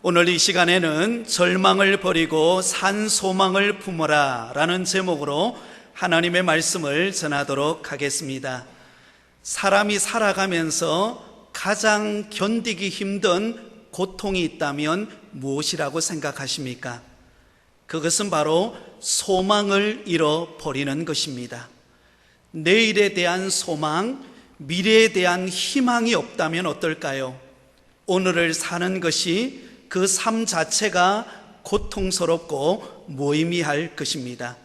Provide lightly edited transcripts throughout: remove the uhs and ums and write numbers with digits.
오늘 이 시간에는 절망을 버리고 산 소망을 품어라 라는 제목으로 하나님의 말씀을 전하도록 하겠습니다. 사람이 살아가면서 가장 견디기 힘든 고통이 있다면 무엇이라고 생각하십니까? 그것은 바로 소망을 잃어버리는 것입니다. 내일에 대한 소망, 미래에 대한 희망이 없다면 어떨까요? 오늘을 사는 것이 그 삶 자체가 고통스럽고 무의미할 것입니다.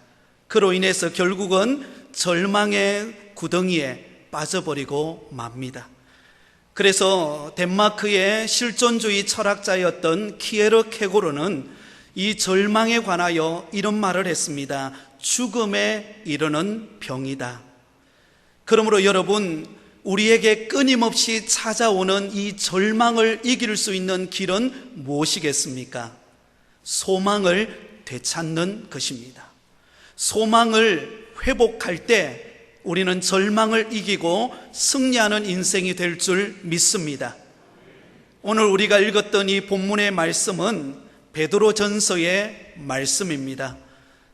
그로 인해서 결국은 절망의 구덩이에 빠져버리고 맙니다. 그래서 덴마크의 실존주의 철학자였던 키에르 케고르는 이 절망에 관하여 이런 말을 했습니다. 죽음에 이르는 병이다. 그러므로 여러분, 우리에게 끊임없이 찾아오는 이 절망을 이길 수 있는 길은 무엇이겠습니까? 소망을 되찾는 것입니다. 소망을 회복할 때 우리는 절망을 이기고 승리하는 인생이 될 줄 믿습니다. 오늘 우리가 읽었던 이 본문의 말씀은 베드로전서의 말씀입니다.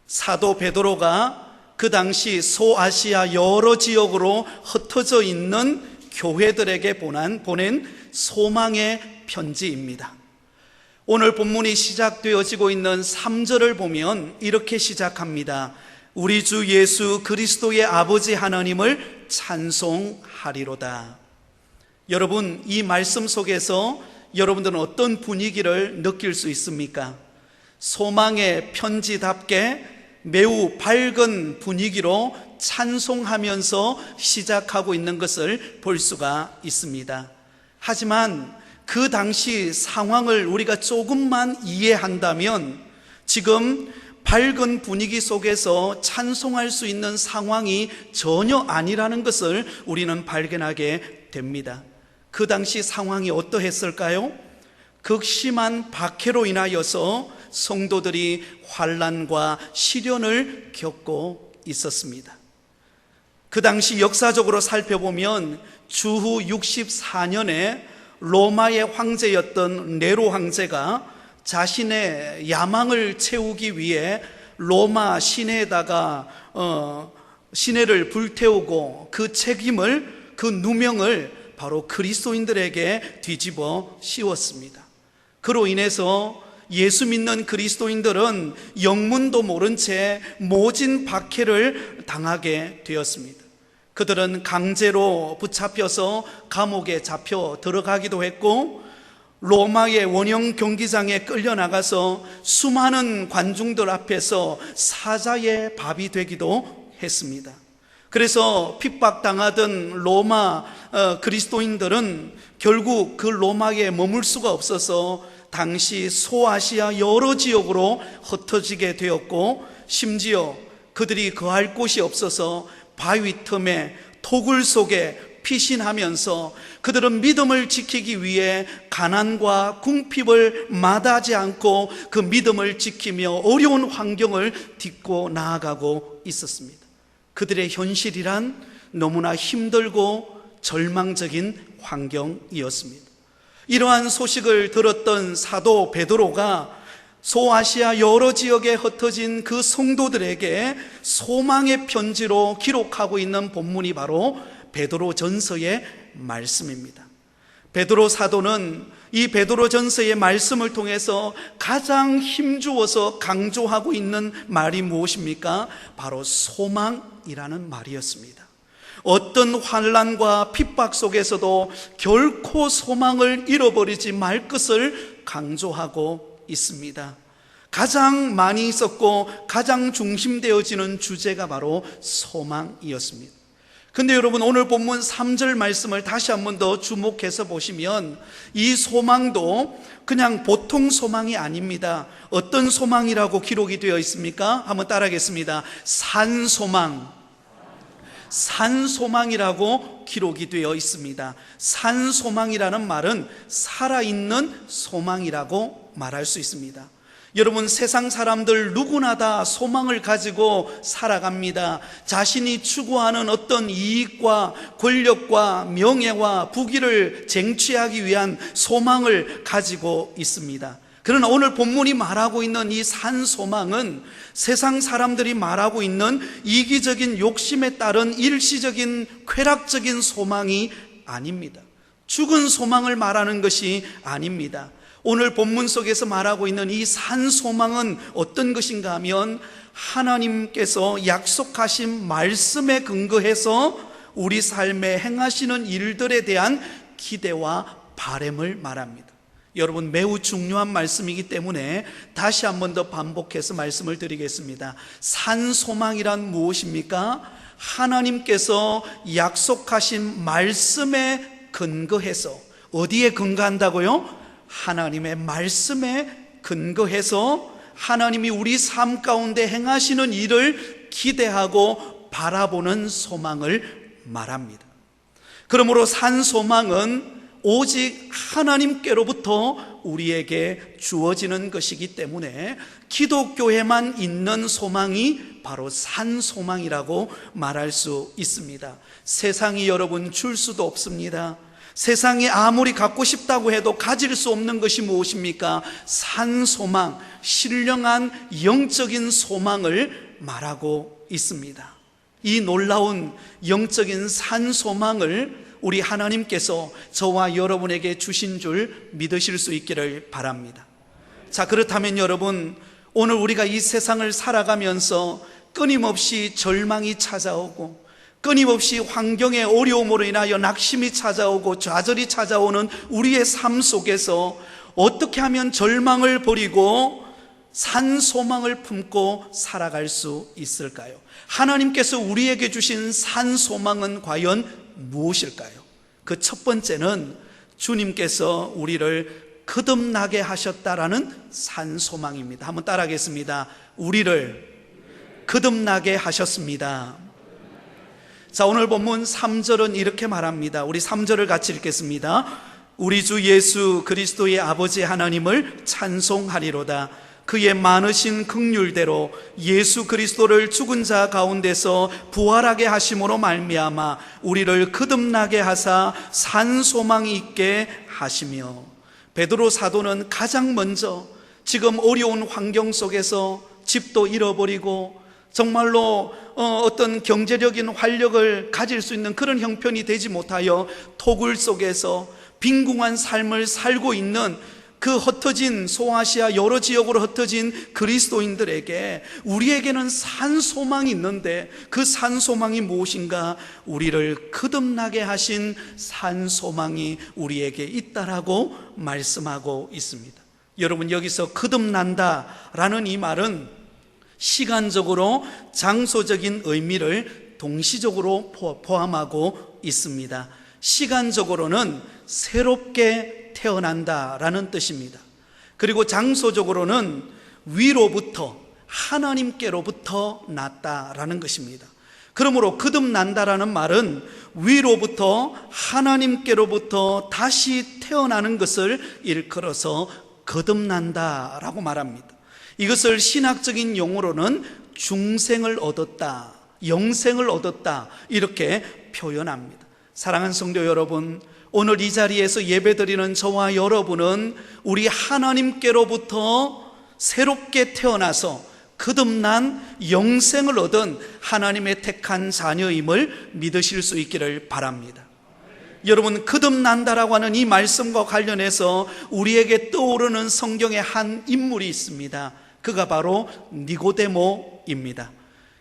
사도 베드로가 그 당시 소아시아 여러 지역으로 흩어져 있는 교회들에게 보낸 소망의 편지입니다. 오늘 본문이 시작되어지고 있는 3절을 보면 이렇게 시작합니다. 우리 주 예수 그리스도의 아버지 하나님을 찬송하리로다. 여러분, 이 말씀 속에서 여러분들은 어떤 분위기를 느낄 수 있습니까? 소망의 편지답게 매우 밝은 분위기로 찬송하면서 시작하고 있는 것을 볼 수가 있습니다. 하지만 그 당시 상황을 우리가 조금만 이해한다면 지금 밝은 분위기 속에서 찬송할 수 있는 상황이 전혀 아니라는 것을 우리는 발견하게 됩니다. 그 당시 상황이 어떠했을까요? 극심한 박해로 인하여서 성도들이 환난과 시련을 겪고 있었습니다. 그 당시 역사적으로 살펴보면 주후 64년에 로마의 황제였던 네로 황제가 자신의 야망을 채우기 위해 로마 시내에다가 시내를 불태우고 그 책임을, 그 누명을 바로 그리스도인들에게 뒤집어 씌웠습니다. 그로 인해서 예수 믿는 그리스도인들은 영문도 모른 채 모진 박해를 당하게 되었습니다. 그들은 강제로 붙잡혀서 감옥에 잡혀 들어가기도 했고, 로마의 원형 경기장에 끌려나가서 수많은 관중들 앞에서 사자의 밥이 되기도 했습니다. 그래서 핍박당하던 로마 그리스도인들은 결국 그 로마에 머물 수가 없어서 당시 소아시아 여러 지역으로 흩어지게 되었고, 심지어 그들이 거할 곳이 없어서 바위 틈에 토굴 속에 피신하면서 그들은 믿음을 지키기 위해 가난과 궁핍을 마다하지 않고 그 믿음을 지키며 어려운 환경을 딛고 나아가고 있었습니다. 그들의 현실이란 너무나 힘들고 절망적인 환경이었습니다. 이러한 소식을 들었던 사도 베드로가 소아시아 여러 지역에 흩어진 그 성도들에게 소망의 편지로 기록하고 있는 본문이 바로 베드로전서의 말씀입니다. 베드로 사도는 이 베드로전서의 말씀을 통해서 가장 힘주어서 강조하고 있는 말이 무엇입니까? 바로 소망이라는 말이었습니다. 어떤 환난과 핍박 속에서도 결코 소망을 잃어버리지 말 것을 강조하고 있습니다. 가장 많이 있었고 가장 중심되어지는 주제가 바로 소망이었습니다. 근데 여러분, 오늘 본문 3절 말씀을 다시 한 번 더 주목해서 보시면 이 소망도 그냥 보통 소망이 아닙니다. 어떤 소망이라고 기록이 되어 있습니까? 한번 따라하겠습니다. 산소망. 산소망이라고 기록이 되어 있습니다. 산소망이라는 말은 살아있는 소망이라고 말할 수 있습니다. 여러분, 세상 사람들 누구나 다 소망을 가지고 살아갑니다. 자신이 추구하는 어떤 이익과 권력과 명예와 부귀를 쟁취하기 위한 소망을 가지고 있습니다. 그러나 오늘 본문이 말하고 있는 이 산 소망은 세상 사람들이 말하고 있는 이기적인 욕심에 따른 일시적인 쾌락적인 소망이 아닙니다. 죽은 소망을 말하는 것이 아닙니다. 오늘 본문 속에서 말하고 있는 이 산 소망은 어떤 것인가 하면 하나님께서 약속하신 말씀에 근거해서 우리 삶에 행하시는 일들에 대한 기대와 바람을 말합니다. 여러분, 매우 중요한 말씀이기 때문에 다시 한 번 더 반복해서 말씀을 드리겠습니다. 산 소망이란 무엇입니까? 하나님께서 약속하신 말씀에 근거해서, 어디에 근거한다고요? 하나님의 말씀에 근거해서 하나님이 우리 삶 가운데 행하시는 일을 기대하고 바라보는 소망을 말합니다. 그러므로 산 소망은 오직 하나님께로부터 우리에게 주어지는 것이기 때문에 기독교에만 있는 소망이 바로 산 소망이라고 말할 수 있습니다. 세상이 여러분 줄 수도 없습니다. 세상이 아무리 갖고 싶다고 해도 가질 수 없는 것이 무엇입니까? 산 소망, 신령한 영적인 소망을 말하고 있습니다. 이 놀라운 영적인 산 소망을 우리 하나님께서 저와 여러분에게 주신 줄 믿으실 수 있기를 바랍니다. 자, 그렇다면 여러분, 오늘 우리가 이 세상을 살아가면서 끊임없이 절망이 찾아오고 끊임없이 환경의 어려움으로 인하여 낙심이 찾아오고 좌절이 찾아오는 우리의 삶 속에서 어떻게 하면 절망을 버리고 산 소망을 품고 살아갈 수 있을까요? 하나님께서 우리에게 주신 산 소망은 과연 무엇일까요? 그 첫 번째는 주님께서 우리를 거듭나게 하셨다라는 산 소망입니다. 한번 따라하겠습니다. 우리를 거듭나게 하셨습니다. 자, 오늘 본문 3절은 이렇게 말합니다. 우리 3절을 같이 읽겠습니다. 우리 주 예수 그리스도의 아버지 하나님을 찬송하리로다. 그의 많으신 긍휼대로 예수 그리스도를 죽은 자 가운데서 부활하게 하심으로 말미암아 우리를 거듭나게 하사 산 소망이 있게 하시며, 베드로 사도는 가장 먼저 지금 어려운 환경 속에서 집도 잃어버리고 정말로 어떤 경제적인 활력을 가질 수 있는 그런 형편이 되지 못하여 토굴 속에서 빈궁한 삶을 살고 있는 그 흩어진 소아시아 여러 지역으로 흩어진 그리스도인들에게 우리에게는 산 소망이 있는데 그 산 소망이 무엇인가? 우리를 거듭나게 하신 산 소망이 우리에게 있다라고 말씀하고 있습니다. 여러분, 여기서 거듭난다라는 이 말은 시간적으로 장소적인 의미를 동시적으로 포함하고 있습니다. 시간적으로는 새롭게 태어난다라는 뜻입니다. 그리고 장소적으로는 위로부터 하나님께로부터 났다라는 것입니다. 그러므로 거듭난다라는 말은 위로부터 하나님께로부터 다시 태어나는 것을 일컬어서 거듭난다라고 말합니다. 이것을 신학적인 용어로는 중생을 얻었다, 영생을 얻었다 이렇게 표현합니다. 사랑하는 성도 여러분, 오늘 이 자리에서 예배드리는 저와 여러분은 우리 하나님께로부터 새롭게 태어나서 거듭난 영생을 얻은 하나님의 택한 자녀임을 믿으실 수 있기를 바랍니다. 여러분, 거듭난다라고 하는 이 말씀과 관련해서 우리에게 떠오르는 성경의 한 인물이 있습니다. 그가 바로 니고데모입니다.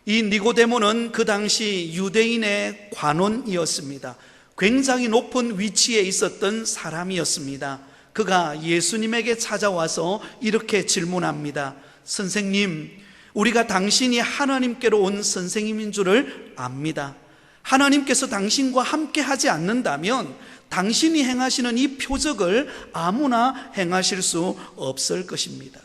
이 니고데모는 그 당시 유대인의 관원이었습니다. 굉장히 높은 위치에 있었던 사람이었습니다. 그가 예수님에게 찾아와서 이렇게 질문합니다. 선생님, 우리가 당신이 하나님께로 온 선생님인 줄을 압니다. 하나님께서 당신과 함께 하지 않는다면 당신이 행하시는 이 표적을 아무나 행하실 수 없을 것입니다.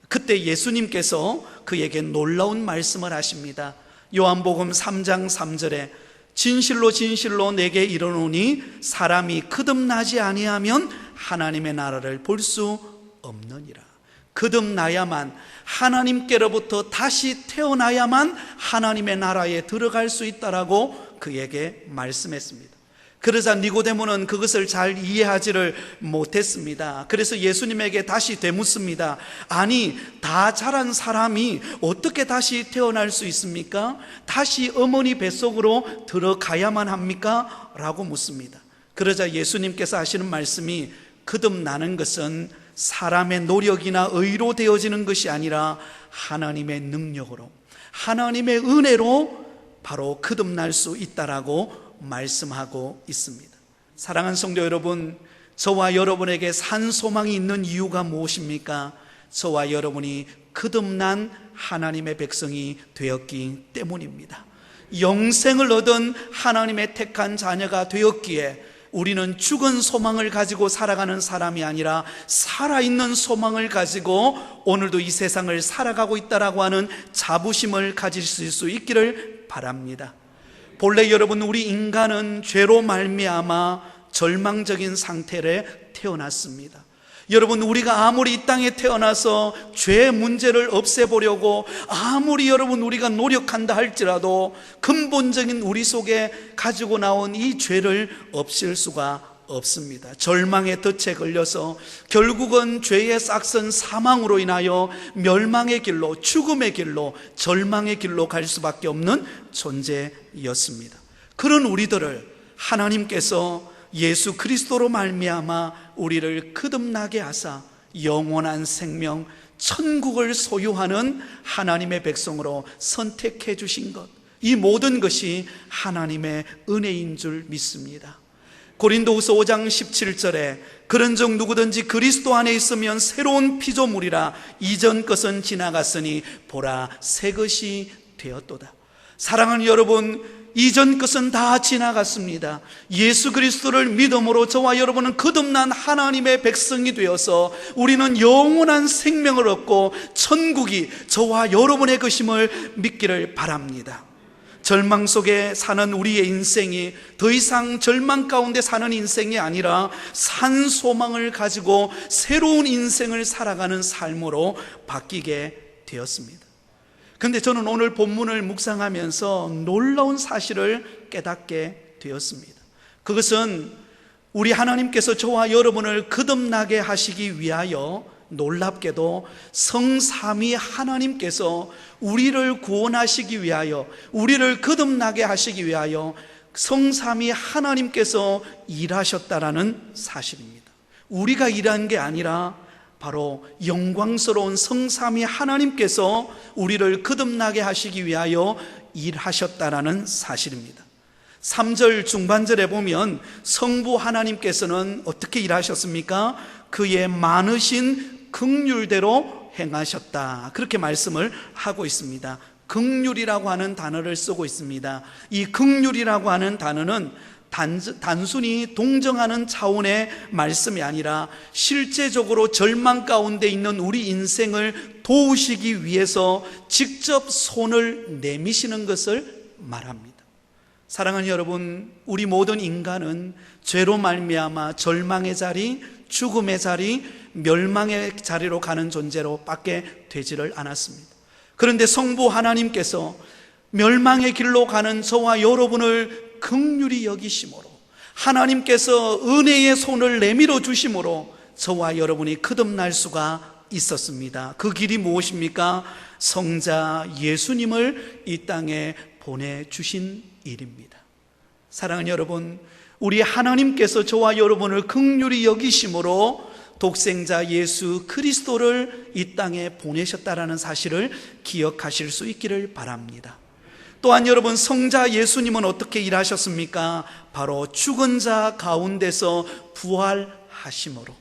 그때 예수님께서 그에게 놀라운 말씀을 하십니다. 요한복음 3장 3절에 진실로 진실로 내게 이르노니 사람이 거듭나지 아니하면 하나님의 나라를 볼 수 없느니라. 거듭나야만, 하나님께로부터 다시 태어나야만 하나님의 나라에 들어갈 수 있다라고 그에게 말씀했습니다. 그러자 니고데모는 그것을 잘 이해하지를 못했습니다. 그래서 예수님에게 다시 되묻습니다. 아니, 다 자란 사람이 어떻게 다시 태어날 수 있습니까? 다시 어머니 뱃속으로 들어가야만 합니까? 라고 묻습니다. 그러자 예수님께서 하시는 말씀이, 거듭나는 것은 사람의 노력이나 의로 되어지는 것이 아니라 하나님의 능력으로, 하나님의 은혜로 바로 거듭날 수 있다라고 말씀하고 있습니다. 사랑하는 성도 여러분, 저와 여러분에게 산 소망이 있는 이유가 무엇입니까? 저와 여러분이 거듭난 하나님의 백성이 되었기 때문입니다. 영생을 얻은 하나님의 택한 자녀가 되었기에 우리는 죽은 소망을 가지고 살아가는 사람이 아니라 살아있는 소망을 가지고 오늘도 이 세상을 살아가고 있다라고 하는 자부심을 가질 수 있기를 바랍니다. 본래 여러분, 우리 인간은 죄로 말미암아 절망적인 상태에 태어났습니다. 여러분, 우리가 아무리 이 땅에 태어나서 죄의 문제를 없애보려고 아무리 여러분 우리가 노력한다 할지라도 근본적인 우리 속에 가지고 나온 이 죄를 없앨 수가 없습니다. 절망의 덫에 걸려서 결국은 죄의 싹슨 사망으로 인하여 멸망의 길로, 죽음의 길로, 절망의 길로 갈 수밖에 없는 존재였습니다. 그런 우리들을 하나님께서 예수 그리스도로 말미암아 우리를 거듭나게 하사 영원한 생명, 천국을 소유하는 하나님의 백성으로 선택해 주신 것, 이 모든 것이 하나님의 은혜인 줄 믿습니다. 고린도후서 5장 17절에 그런즉 누구든지 그리스도 안에 있으면 새로운 피조물이라, 이전 것은 지나갔으니 보라 새 것이 되었도다. 사랑하는 여러분, 이전 것은 다 지나갔습니다. 예수 그리스도를 믿음으로 저와 여러분은 거듭난 하나님의 백성이 되어서 우리는 영원한 생명을 얻고 천국이 저와 여러분의 것임을 믿기를 바랍니다. 절망 속에 사는 우리의 인생이 더 이상 절망 가운데 사는 인생이 아니라 산 소망을 가지고 새로운 인생을 살아가는 삶으로 바뀌게 되었습니다. 그런데 저는 오늘 본문을 묵상하면서 놀라운 사실을 깨닫게 되었습니다. 그것은 우리 하나님께서 저와 여러분을 거듭나게 하시기 위하여 놀랍게도 성삼위 하나님께서 우리를 구원하시기 위하여, 우리를 거듭나게 하시기 위하여 성삼위 하나님께서 일하셨다라는 사실입니다. 우리가 일한 게 아니라 바로 영광스러운 성삼위 하나님께서 우리를 거듭나게 하시기 위하여 일하셨다라는 사실입니다. 3절 중반절에 보면 성부 하나님께서는 어떻게 일하셨습니까? 그의 많으신 긍휼대로 행하셨다, 그렇게 말씀을 하고 있습니다. 긍휼이라고 하는 단어를 쓰고 있습니다. 이 긍휼이라고 하는 단어는 단순히 동정하는 차원의 말씀이 아니라 실제적으로 절망 가운데 있는 우리 인생을 도우시기 위해서 직접 손을 내미시는 것을 말합니다. 사랑하는 여러분, 우리 모든 인간은 죄로 말미암아 절망의 자리, 죽음의 자리, 멸망의 자리로 가는 존재로 밖에 되지를 않았습니다. 그런데 성부 하나님께서 멸망의 길로 가는 저와 여러분을 긍휼히 여기심으로, 하나님께서 은혜의 손을 내밀어 주심으로 저와 여러분이 거듭날 수가 있었습니다. 그 길이 무엇입니까? 성자 예수님을 이 땅에 보내주신 일입니다. 사랑하는 여러분, 우리 하나님께서 저와 여러분을 긍휼히 여기심으로 독생자 예수 그리스도를 이 땅에 보내셨다라는 사실을 기억하실 수 있기를 바랍니다. 또한 여러분, 성자 예수님은 어떻게 일하셨습니까? 바로 죽은 자 가운데서 부활하심으로,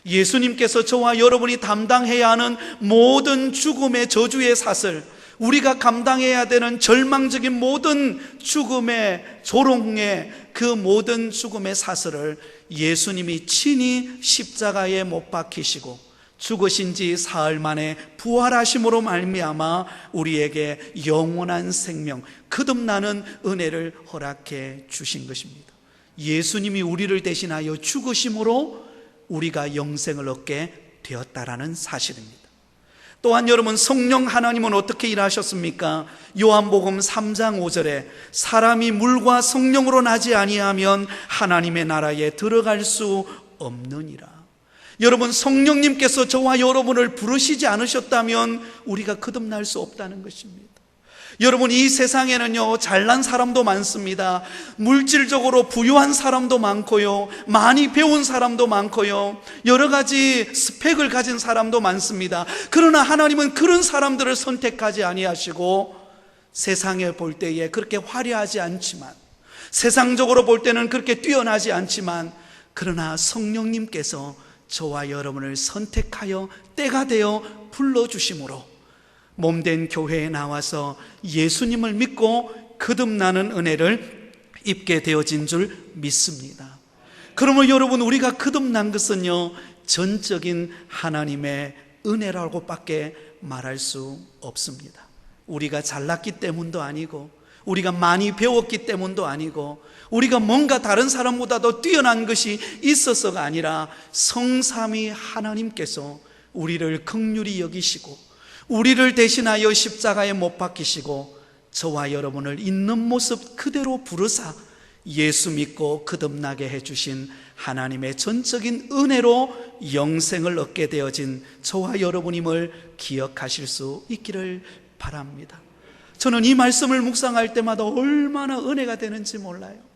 예수님께서 저와 여러분이 담당해야 하는 모든 죽음의 저주의 사슬, 우리가 감당해야 되는 절망적인 모든 죽음의 조롱의 그 모든 죽음의 사슬을 예수님이 친히 십자가에 못 박히시고 죽으신 지 사흘 만에 부활하심으로 말미암아 우리에게 영원한 생명, 거듭나는 은혜를 허락해 주신 것입니다. 예수님이 우리를 대신하여 죽으심으로 우리가 영생을 얻게 되었다라는 사실입니다. 또한 여러분, 성령 하나님은 어떻게 일하셨습니까? 요한복음 3장 5절에 사람이 물과 성령으로 나지 아니하면 하나님의 나라에 들어갈 수 없느니라. 여러분, 성령님께서 저와 여러분을 부르시지 않으셨다면 우리가 거듭날 수 없다는 것입니다. 여러분, 이 세상에는요, 잘난 사람도 많습니다. 물질적으로 부유한 사람도 많고요, 많이 배운 사람도 많고요, 여러 가지 스펙을 가진 사람도 많습니다. 그러나 하나님은 그런 사람들을 선택하지 아니하시고, 세상에 볼 때에 그렇게 화려하지 않지만, 세상적으로 볼 때는 그렇게 뛰어나지 않지만, 그러나 성령님께서 저와 여러분을 선택하여 때가 되어 불러주심으로 몸된 교회에 나와서 예수님을 믿고 거듭나는 은혜를 입게 되어진 줄 믿습니다. 그러면 여러분, 우리가 거듭난 것은요, 전적인 하나님의 은혜라고 밖에 말할 수 없습니다. 우리가 잘났기 때문도 아니고, 우리가 많이 배웠기 때문도 아니고, 우리가 뭔가 다른 사람보다도 뛰어난 것이 있어서가 아니라 성삼위 하나님께서 우리를 긍휼히 여기시고 우리를 대신하여 십자가에 못 박히시고 저와 여러분을 있는 모습 그대로 부르사 예수 믿고 거듭나게 해주신 하나님의 전적인 은혜로 영생을 얻게 되어진 저와 여러분임을 기억하실 수 있기를 바랍니다. 저는 이 말씀을 묵상할 때마다 얼마나 은혜가 되는지 몰라요.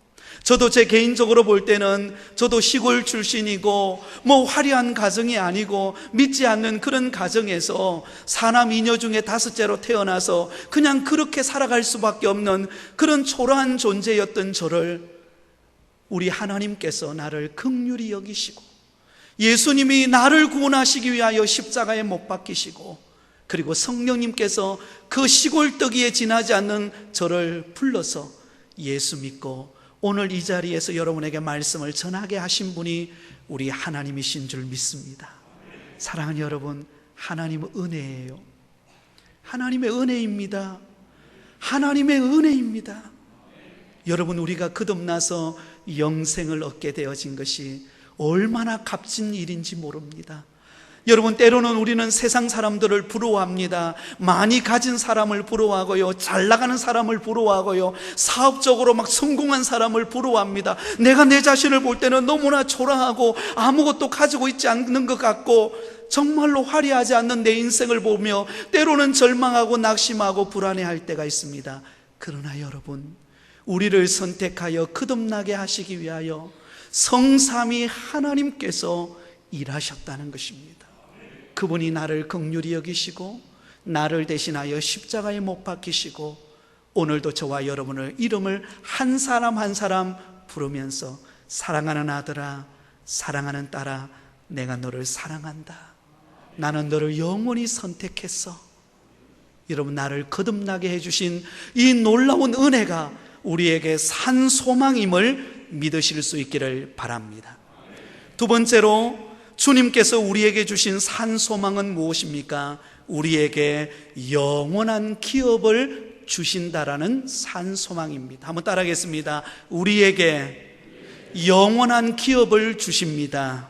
저도 제 개인적으로 볼 때는 저도 시골 출신이고 뭐 화려한 가정이 아니고 믿지 않는 그런 가정에서 사남 이녀 중에 다섯째로 태어나서 그냥 그렇게 살아갈 수밖에 없는 그런 초라한 존재였던 저를 우리 하나님께서 나를 긍휼히 여기시고 예수님이 나를 구원하시기 위하여 십자가에 못 박히시고 그리고 성령님께서 그 시골떡이에 지나지 않는 저를 불러서 예수 믿고 오늘 이 자리에서 여러분에게 말씀을 전하게 하신 분이 우리 하나님이신 줄 믿습니다. 사랑하는 여러분, 하나님의 은혜예요. 하나님의 은혜입니다. 하나님의 은혜입니다. 여러분, 우리가 거듭나서 영생을 얻게 되어진 것이 얼마나 값진 일인지 모릅니다. 여러분, 때로는 우리는 세상 사람들을 부러워합니다. 많이 가진 사람을 부러워하고요, 잘 나가는 사람을 부러워하고요, 사업적으로 막 성공한 사람을 부러워합니다. 내가 내 자신을 볼 때는 너무나 초라하고 아무것도 가지고 있지 않는 것 같고 정말로 화려하지 않는 내 인생을 보며 때로는 절망하고 낙심하고 불안해할 때가 있습니다. 그러나 여러분, 우리를 선택하여 거듭나게 하시기 위하여 성삼위 하나님께서 일하셨다는 것입니다. 그분이 나를 긍휼히 여기시고 나를 대신하여 십자가에 못 박히시고 오늘도 저와 여러분의 이름을 한 사람 한 사람 부르면서 사랑하는 아들아, 사랑하는 딸아, 내가 너를 사랑한다. 나는 너를 영원히 선택했어. 여러분, 나를 거듭나게 해주신 이 놀라운 은혜가 우리에게 산 소망임을 믿으실 수 있기를 바랍니다. 두 번째로 주님께서 우리에게 주신 산 소망은 무엇입니까? 우리에게 영원한 기업을 주신다라는 산 소망입니다. 한번 따라하겠습니다. 우리에게 영원한 기업을 주십니다.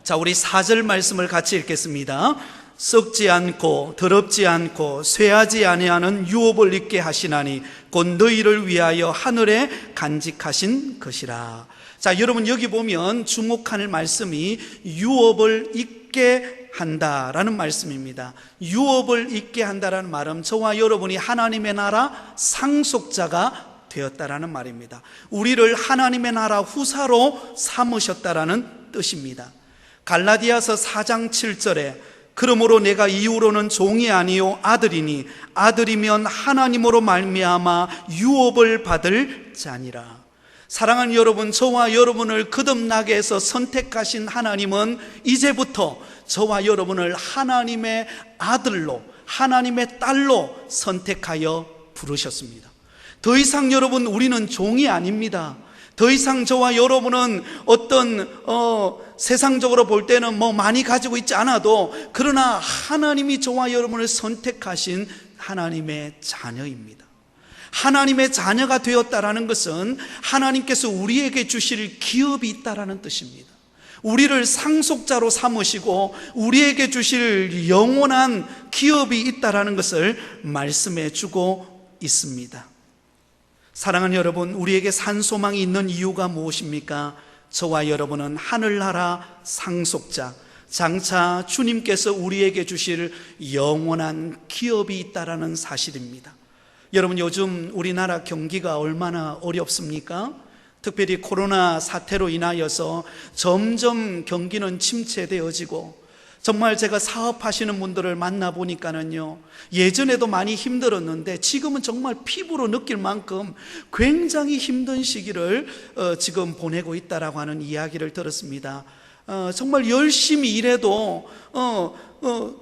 자, 우리 4절 말씀을 같이 읽겠습니다. 썩지 않고 더럽지 않고 쇠하지 아니하는 유업을 있게 하시나니 곧 너희를 위하여 하늘에 간직하신 것이라. 자, 여러분, 여기 보면 주목할 말씀이 유업을 있게 한다라는 말씀입니다. 유업을 있게 한다라는 말은 저와 여러분이 하나님의 나라 상속자가 되었다라는 말입니다. 우리를 하나님의 나라 후사로 삼으셨다라는 뜻입니다. 갈라디아서 4장 7절에 그러므로 내가 이후로는 종이 아니요 아들이니 아들이면 하나님으로 말미암아 유업을 받을 자니라. 사랑하는 여러분, 저와 여러분을 거듭나게 해서 선택하신 하나님은 이제부터 저와 여러분을 하나님의 아들로, 하나님의 딸로 선택하여 부르셨습니다. 더 이상 여러분, 우리는 종이 아닙니다. 더 이상 저와 여러분은 어떤 세상적으로 볼 때는 뭐 많이 가지고 있지 않아도 그러나 하나님이 저와 여러분을 선택하신 하나님의 자녀입니다. 하나님의 자녀가 되었다라는 것은 하나님께서 우리에게 주실 기업이 있다라는 뜻입니다. 우리를 상속자로 삼으시고 우리에게 주실 영원한 기업이 있다라는 것을 말씀해 주고 있습니다. 사랑하는 여러분, 우리에게 산소망이 있는 이유가 무엇입니까? 저와 여러분은 하늘나라 상속자, 장차 주님께서 우리에게 주실 영원한 기업이 있다라는 사실입니다. 여러분, 요즘 우리나라 경기가 얼마나 어렵습니까? 특별히 코로나 사태로 인하여서 점점 경기는 침체되어지고, 정말 제가 사업하시는 분들을 만나보니까는요, 예전에도 많이 힘들었는데 지금은 정말 피부로 느낄 만큼 굉장히 힘든 시기를 지금 보내고 있다라고 하는 이야기를 들었습니다. 정말 열심히 일해도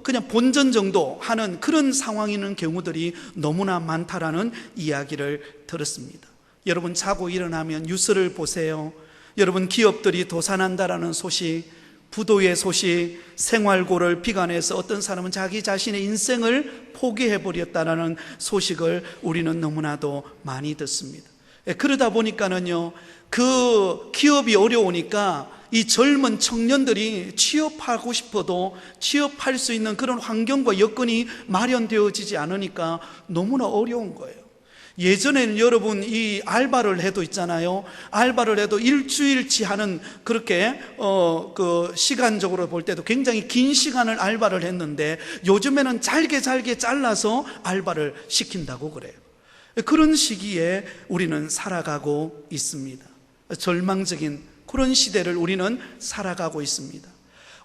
그냥 본전 정도 하는 그런 상황이 있는 경우들이 너무나 많다라는 이야기를 들었습니다. 여러분, 자고 일어나면 뉴스를 보세요. 여러분, 기업들이 도산한다라는 소식, 부도의 소식, 생활고를 비관해서 어떤 사람은 자기 자신의 인생을 포기해버렸다라는 소식을 우리는 너무나도 많이 듣습니다. 그러다 보니까는요, 그 기업이 어려우니까 이 젊은 청년들이 취업하고 싶어도 취업할 수 있는 그런 환경과 여건이 마련되어지지 않으니까 너무나 어려운 거예요. 예전에는 여러분, 이 알바를 해도 있잖아요. 알바를 해도 일주일치 하는, 그렇게 그 시간적으로 볼 때도 굉장히 긴 시간을 알바를 했는데 요즘에는 잘게 잘라서 알바를 시킨다고 그래요. 그런 시기에 우리는 살아가고 있습니다. 절망적인 그런 시대를 우리는 살아가고 있습니다.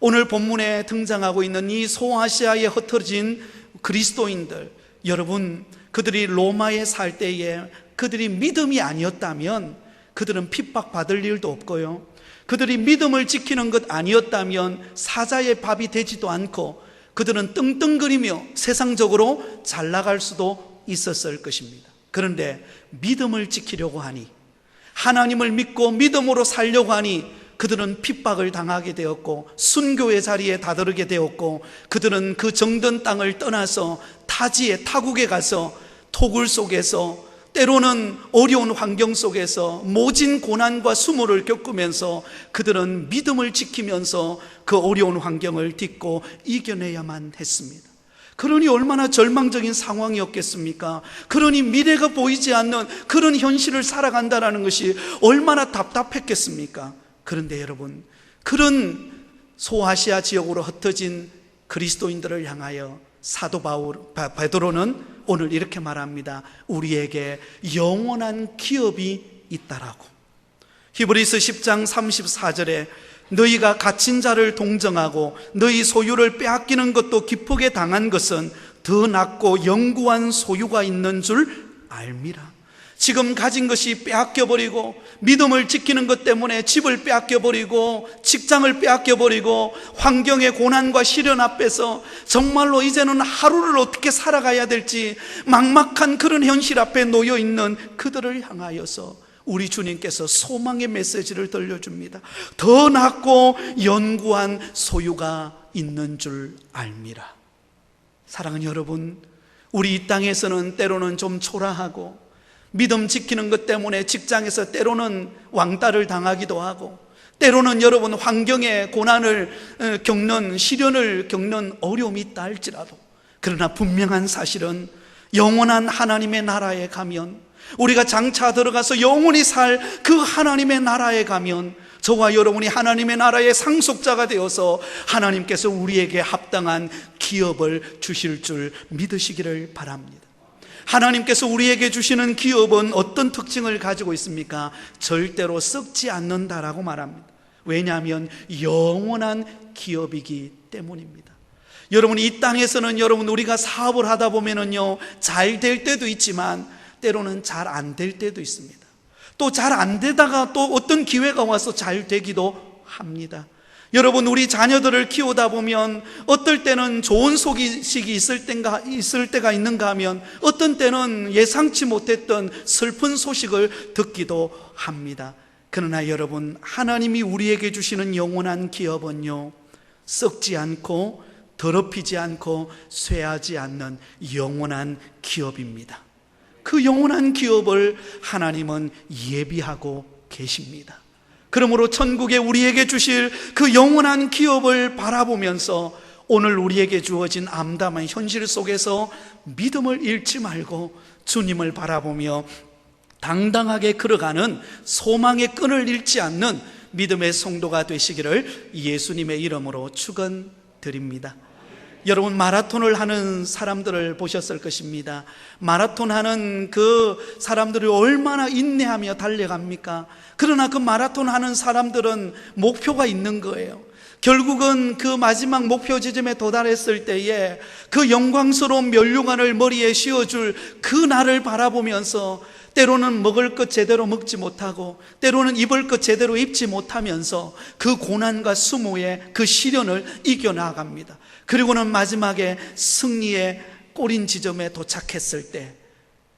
오늘 본문에 등장하고 있는 이 소아시아에 흩어진 그리스도인들, 여러분, 그들이 로마에 살 때에 그들이 믿음이 아니었다면 그들은 핍박받을 일도 없고요, 그들이 믿음을 지키는 것 아니었다면 사자의 밥이 되지도 않고 그들은 떵떵거리며 세상적으로 잘 나갈 수도 있었을 것입니다. 그런데 믿음을 지키려고 하니, 하나님을 믿고 믿음으로 살려고 하니 그들은 핍박을 당하게 되었고 순교의 자리에 다다르게 되었고, 그들은 그 정든 땅을 떠나서 타지에, 타국에 가서 토굴 속에서, 때로는 어려운 환경 속에서 모진 고난과 수모를 겪으면서 그들은 믿음을 지키면서 그 어려운 환경을 딛고 이겨내야만 했습니다. 그러니 얼마나 절망적인 상황이었겠습니까? 그러니 미래가 보이지 않는 그런 현실을 살아간다는 것이 얼마나 답답했겠습니까? 그런데 여러분, 그런 소아시아 지역으로 흩어진 그리스도인들을 향하여 사도 베드로는 오늘 이렇게 말합니다. 우리에게 영원한 기업이 있다라고. 히브리서 10장 34절에 너희가 갇힌 자를 동정하고 너희 소유를 빼앗기는 것도 기쁘게 당한 것은 더 낫고 영구한 소유가 있는 줄 알미라. 지금 가진 것이 빼앗겨버리고, 믿음을 지키는 것 때문에 집을 빼앗겨버리고, 직장을 빼앗겨버리고, 환경의 고난과 시련 앞에서 정말로 이제는 하루를 어떻게 살아가야 될지 막막한 그런 현실 앞에 놓여있는 그들을 향하여서 우리 주님께서 소망의 메시지를 들려줍니다. 더 낫고 영구한 소유가 있는 줄 알미라. 사랑하는 여러분, 우리 이 땅에서는 때로는 좀 초라하고 믿음 지키는 것 때문에 직장에서 때로는 왕따를 당하기도 하고, 때로는 여러분 환경의 고난을 겪는, 시련을 겪는 어려움이 있다 할지라도, 그러나 분명한 사실은 영원한 하나님의 나라에 가면, 우리가 장차 들어가서 영원히 살 그 하나님의 나라에 가면 저와 여러분이 하나님의 나라의 상속자가 되어서 하나님께서 우리에게 합당한 기업을 주실 줄 믿으시기를 바랍니다. 하나님께서 우리에게 주시는 기업은 어떤 특징을 가지고 있습니까? 절대로 썩지 않는다라고 말합니다. 왜냐하면 영원한 기업이기 때문입니다. 여러분, 이 땅에서는 여러분 우리가 사업을 하다 보면은요, 잘 될 때도 있지만 때로는 잘 안 될 때도 있습니다. 또 잘 안 되다가 또 어떤 기회가 와서 잘 되기도 합니다. 여러분, 우리 자녀들을 키우다 보면 어떨 때는 좋은 소식이 있을 때가 있는가 하면 어떤 때는 예상치 못했던 슬픈 소식을 듣기도 합니다. 그러나 여러분, 하나님이 우리에게 주시는 영원한 기업은요, 썩지 않고 더럽히지 않고 쇠하지 않는 영원한 기업입니다. 그 영원한 기업을 하나님은 예비하고 계십니다. 그러므로 천국에 우리에게 주실 그 영원한 기업을 바라보면서 오늘 우리에게 주어진 암담한 현실 속에서 믿음을 잃지 말고 주님을 바라보며 당당하게 걸어가는 소망의 끈을 잃지 않는 믿음의 성도가 되시기를 예수님의 이름으로 축원드립니다. 여러분, 마라톤을 하는 사람들을 보셨을 것입니다. 마라톤 하는 그 사람들이 얼마나 인내하며 달려갑니까? 그러나 그 마라톤 하는 사람들은 목표가 있는 거예요. 결국은 그 마지막 목표 지점에 도달했을 때에 그 영광스러운 면류관을 머리에 씌워줄 그 날을 바라보면서 때로는 먹을 것 제대로 먹지 못하고 때로는 입을 것 제대로 입지 못하면서 그 고난과 수모의 그 시련을 이겨나갑니다. 그리고는 마지막에 승리의 꼬린 지점에 도착했을 때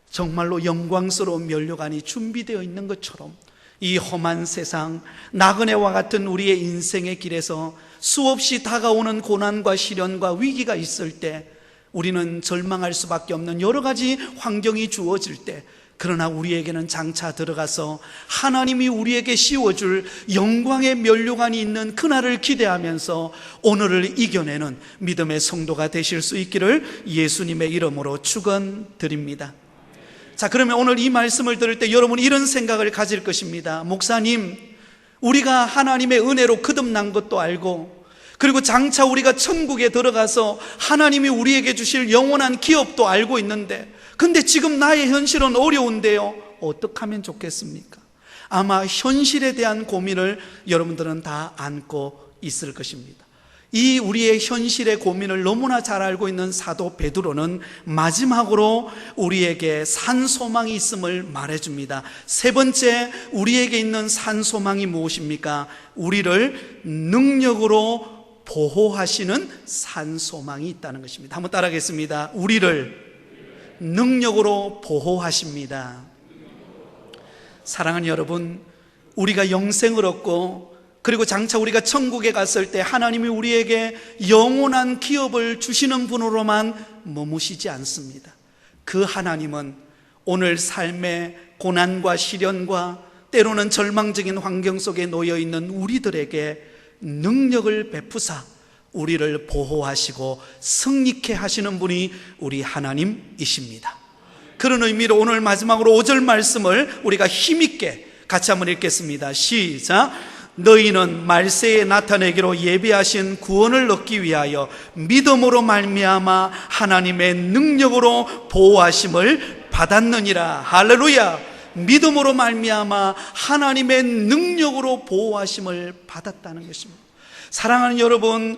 정말로 영광스러운 면류관이 준비되어 있는 것처럼 이 험한 세상, 나그네와 같은 우리의 인생의 길에서 수없이 다가오는 고난과 시련과 위기가 있을 때 우리는 절망할 수밖에 없는 여러 가지 환경이 주어질 때, 그러나 우리에게는 장차 들어가서 하나님이 우리에게 씌워줄 영광의 면류관이 있는 그날을 기대하면서 오늘을 이겨내는 믿음의 성도가 되실 수 있기를 예수님의 이름으로 축원드립니다. 자, 그러면 오늘 이 말씀을 들을 때 여러분 이런 생각을 가질 것입니다. 목사님, 우리가 하나님의 은혜로 거듭난 것도 알고, 그리고 장차 우리가 천국에 들어가서 하나님이 우리에게 주실 영원한 기업도 알고 있는데, 근데 지금 나의 현실은 어려운데요, 어떻게 하면 좋겠습니까? 아마 현실에 대한 고민을 여러분들은 다 안고 있을 것입니다. 이 우리의 현실의 고민을 너무나 잘 알고 있는 사도 베드로는 마지막으로 우리에게 산소망이 있음을 말해줍니다. 세 번째, 우리에게 있는 산소망이 무엇입니까? 우리를 능력으로 보호하시는 산소망이 있다는 것입니다. 한번 따라하겠습니다. 우리를 능력으로 보호하십니다. 사랑하는 여러분, 우리가 영생을 얻고 그리고 장차 우리가 천국에 갔을 때 하나님이 우리에게 영원한 기업을 주시는 분으로만 머무시지 않습니다. 그 하나님은 오늘 삶의 고난과 시련과 때로는 절망적인 환경 속에 놓여 있는 우리들에게 능력을 베푸사 우리를 보호하시고 승리케 하시는 분이 우리 하나님이십니다. 그런 의미로 오늘 마지막으로 5절 말씀을 우리가 힘있게 같이 한번 읽겠습니다. 시작. 너희는 말세에 나타내기로 예비하신 구원을 얻기 위하여 믿음으로 말미암아 하나님의 능력으로 보호하심을 받았느니라. 할렐루야. 믿음으로 말미암아 하나님의 능력으로 보호하심을 받았다는 것입니다. 사랑하는 여러분,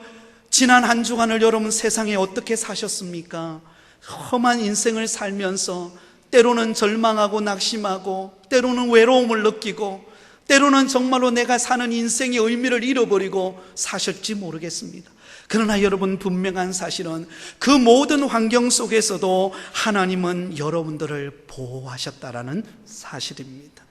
지난 한 주간을 여러분 세상에 어떻게 사셨습니까? 험한 인생을 살면서 때로는 절망하고 낙심하고 때로는 외로움을 느끼고 때로는 정말로 내가 사는 인생의 의미를 잃어버리고 사실지 모르겠습니다. 그러나 여러분, 분명한 사실은 그 모든 환경 속에서도 하나님은 여러분들을 보호하셨다라는 사실입니다.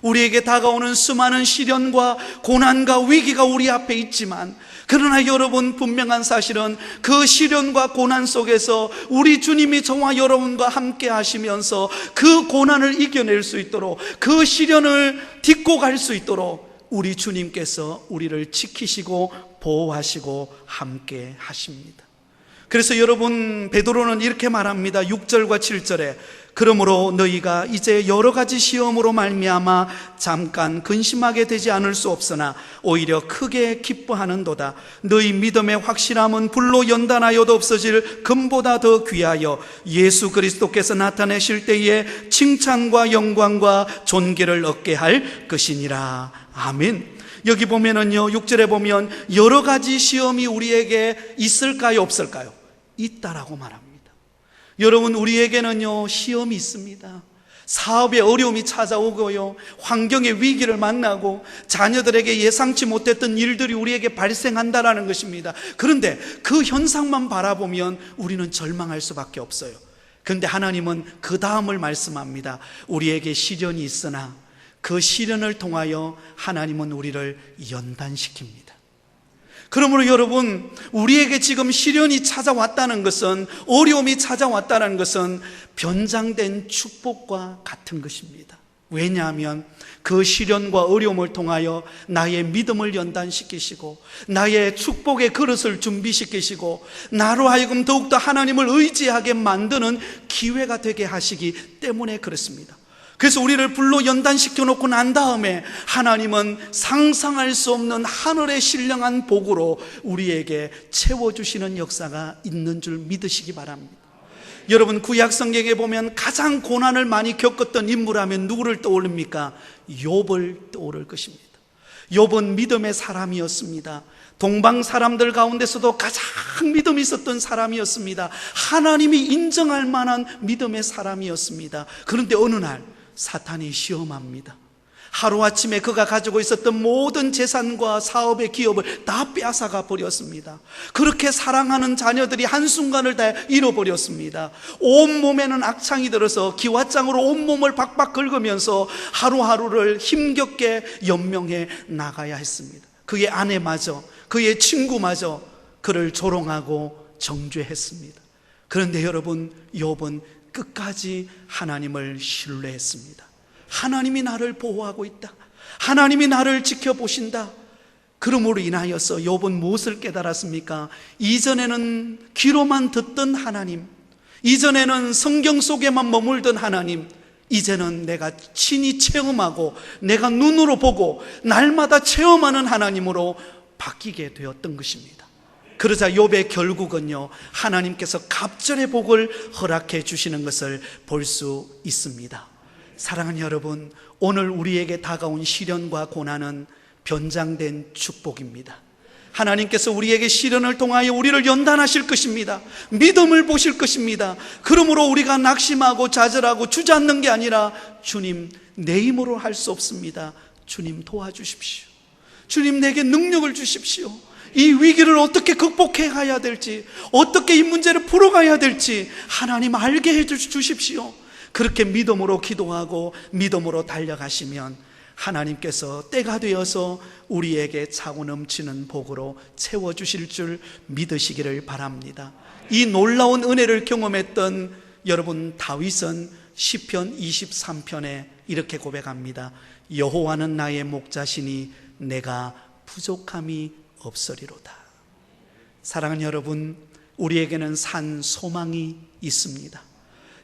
우리에게 다가오는 수많은 시련과 고난과 위기가 우리 앞에 있지만, 그러나 여러분, 분명한 사실은 그 시련과 고난 속에서 우리 주님이 저와 여러분과 함께 하시면서 그 고난을 이겨낼 수 있도록, 그 시련을 딛고 갈 수 있도록 우리 주님께서 우리를 지키시고 보호하시고 함께 하십니다. 그래서 여러분, 베드로는 이렇게 말합니다. 6절과 7절에 그러므로 너희가 이제 여러 가지 시험으로 말미암아 잠깐 근심하게 되지 않을 수 없으나 오히려 크게 기뻐하는도다. 너희 믿음의 확실함은 불로 연단하여도 없어질 금보다 더 귀하여 예수 그리스도께서 나타내실 때에 칭찬과 영광과 존귀를 얻게 할 것이니라. 아멘. 여기 보면은요, 6절에 보면 여러 가지 시험이 우리에게 있을까요, 없을까요? 있다라고 말합니다. 여러분, 우리에게는요 시험이 있습니다. 사업에 어려움이 찾아오고요, 환경의 위기를 만나고 자녀들에게 예상치 못했던 일들이 우리에게 발생한다라는 것입니다. 그런데 그 현상만 바라보면 우리는 절망할 수밖에 없어요. 그런데 하나님은 그 다음을 말씀합니다. 우리에게 시련이 있으나 그 시련을 통하여 하나님은 우리를 연단시킵니다. 그러므로 여러분, 우리에게 지금 시련이 찾아왔다는 것은, 어려움이 찾아왔다는 것은 변장된 축복과 같은 것입니다. 왜냐하면 그 시련과 어려움을 통하여 나의 믿음을 연단시키시고 나의 축복의 그릇을 준비시키시고 나로 하여금 더욱더 하나님을 의지하게 만드는 기회가 되게 하시기 때문에 그렇습니다. 그래서 우리를 불로 연단시켜 놓고 난 다음에 하나님은 상상할 수 없는 하늘의 신령한 복으로 우리에게 채워주시는 역사가 있는 줄 믿으시기 바랍니다. 여러분, 구약 성경에 보면 가장 고난을 많이 겪었던 인물하면 누구를 떠올립니까? 욥을 떠오를 것입니다. 욥은 믿음의 사람이었습니다. 동방 사람들 가운데서도 가장 믿음이 있었던 사람이었습니다. 하나님이 인정할 만한 믿음의 사람이었습니다. 그런데 어느 날 사탄이 시험합니다. 하루아침에 그가 가지고 있었던 모든 재산과 사업의 기업을 다 빼앗아가 버렸습니다. 그렇게 사랑하는 자녀들이 한순간을 다 잃어버렸습니다. 온몸에는 악창이 들어서 기왓장으로 온몸을 박박 긁으면서 하루하루를 힘겹게 연명해 나가야 했습니다. 그의 아내마저, 그의 친구마저 그를 조롱하고 정죄했습니다. 그런데 여러분, 욥은 끝까지 하나님을 신뢰했습니다. 하나님이 나를 보호하고 있다. 하나님이 나를 지켜보신다. 그러므로 인하여서 욥은 무엇을 깨달았습니까? 이전에는 귀로만 듣던 하나님, 이전에는 성경 속에만 머물던 하나님, 이제는 내가 친히 체험하고 내가 눈으로 보고 날마다 체험하는 하나님으로 바뀌게 되었던 것입니다. 그러자 욥의 결국은요, 하나님께서 갑절의 복을 허락해 주시는 것을 볼 수 있습니다. 사랑하는 여러분, 오늘 우리에게 다가온 시련과 고난은 변장된 축복입니다. 하나님께서 우리에게 시련을 통하여 우리를 연단하실 것입니다. 믿음을 보실 것입니다. 그러므로 우리가 낙심하고 좌절하고 주저앉는 게 아니라, 주님, 내 힘으로 할 수 없습니다. 주님 도와주십시오. 주님, 내게 능력을 주십시오. 이 위기를 어떻게 극복해 가야 될지, 어떻게 이 문제를 풀어가야 될지 하나님 알게 해 주십시오. 그렇게 믿음으로 기도하고 믿음으로 달려가시면 하나님께서 때가 되어서 우리에게 차고 넘치는 복으로 채워주실 줄 믿으시기를 바랍니다. 이 놀라운 은혜를 경험했던 여러분, 다윗은 시편 23편에 이렇게 고백합니다. 여호와는 나의 목자시니 내가 부족함이 없으리로다. 사랑하는 여러분, 우리에게는 산 소망이 있습니다.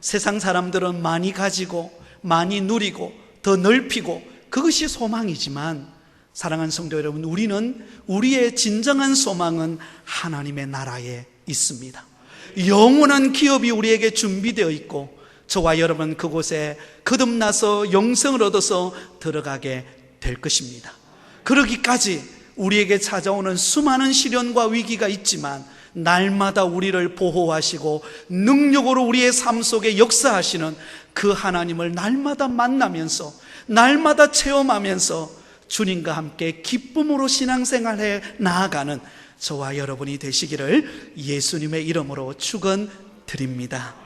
세상 사람들은 많이 가지고 많이 누리고 더 넓히고 그것이 소망이지만, 사랑하는 성도 여러분, 우리는 우리의 진정한 소망은 하나님의 나라에 있습니다. 영원한 기업이 우리에게 준비되어 있고 저와 여러분 그곳에 거듭나서 영생을 얻어서 들어가게 될 것입니다. 그러기까지 우리에게 찾아오는 수많은 시련과 위기가 있지만 날마다 우리를 보호하시고 능력으로 우리의 삶 속에 역사하시는 그 하나님을 날마다 만나면서 날마다 체험하면서 주님과 함께 기쁨으로 신앙생활해 나아가는 저와 여러분이 되시기를 예수님의 이름으로 축원드립니다.